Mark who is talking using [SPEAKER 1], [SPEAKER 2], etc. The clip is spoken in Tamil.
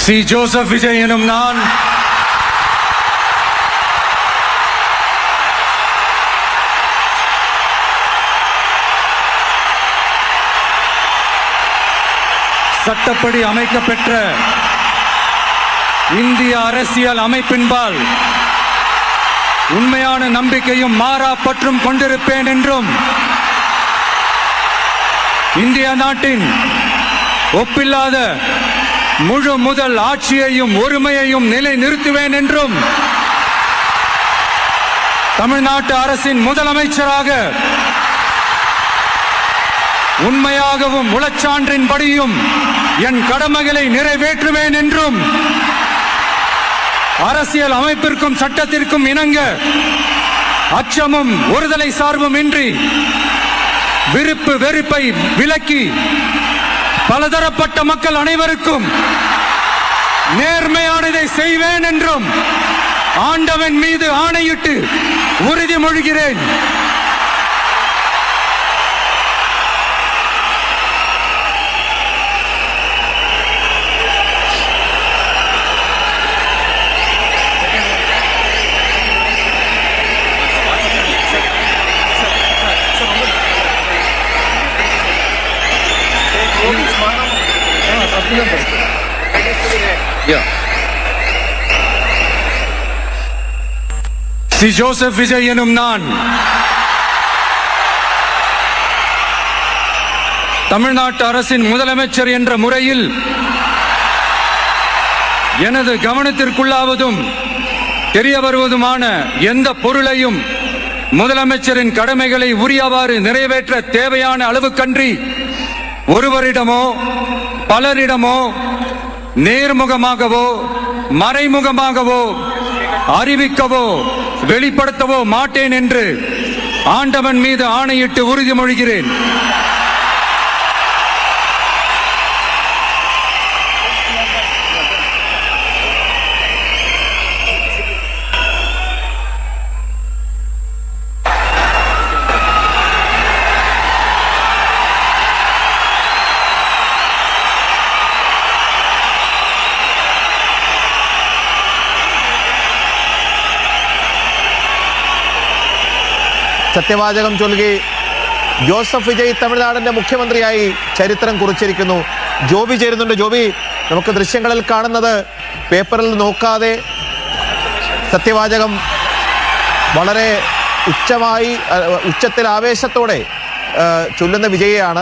[SPEAKER 1] சி ஜோசப் விஜய் எனும் நான் சட்டப்படி அமைக்கப்பெற்ற இந்திய அரசியல் அமைப்பின்பால் உண்மையான நம்பிக்கையும் மாறா பற்றும் கொண்டிருப்பேன் என்றும் இந்திய நாட்டின் ஒப்பில்லாத முழு முதல் ஆட்சியையும் ஒருமையையும் நிலைநிறுத்துவேன் என்றும் தமிழ்நாட்டு அரசின் முதலமைச்சராக உண்மையாகவும் உளச்சான்றின்படியும் என் கடமைகளை நிறைவேற்றுவேன் என்றும் அரசியல் அமைப்பிற்கும் சட்டத்திற்கும் இணங்க அச்சமும் ஒருதலை சார்பும் இன்றி விருப்பு வெறுப்பை விலக்கி பலதரப்பட்ட மக்கள் அனைவருக்கும் நேர்மையானதை செய்வேன் என்றும் ஆண்டவன் மீது ஆணையிட்டு உறுதிமொழிகிறேன். சி ஜோசப் விஜய் எனும் நான் தமிழ்நாட்டு அரசின் முதலமைச்சர் என்ற முறையில் எனது கவனத்திற்குள்ளாவதும் தெரிய வருவதுமான எந்த பொருளையும் முதலமைச்சரின் கடமைகளை உரியவாறு நிறைவேற்ற தேவையான அளவுக்கன்றி ஒருவரிடமோ பலரிடமோ நேர்முகமாகவோ மறைமுகமாகவோ அறிவிக்கவோ வெளிப்படுத்தவோ மாட்டேன் என்று ஆண்டவன் மீது ஆணையிட்டு உறுதிமொழிகிறேன்.
[SPEAKER 2] സത്യവാചകം ചൊല്ലുകെ ജോസഫ് വിജയ് തമിഴ്നാടിന്റെ മുഖ്യമന്ത്രിയായി ചരിത്രം കുറിച്ചിരിക്കുന്നു. ജോബി ചേരുന്നുണ്ട്. ജോബി, നമുക്ക് ദൃശ്യങ്ങളിൽ കാണുന്നത് പേപ്പറിൽ നോക്കാതെ സത്യവാചകം വളരെ ഉച്ചത്തിൽ ആവേശത്തോടെ ചൊല്ലുന്ന വിജയാണ്.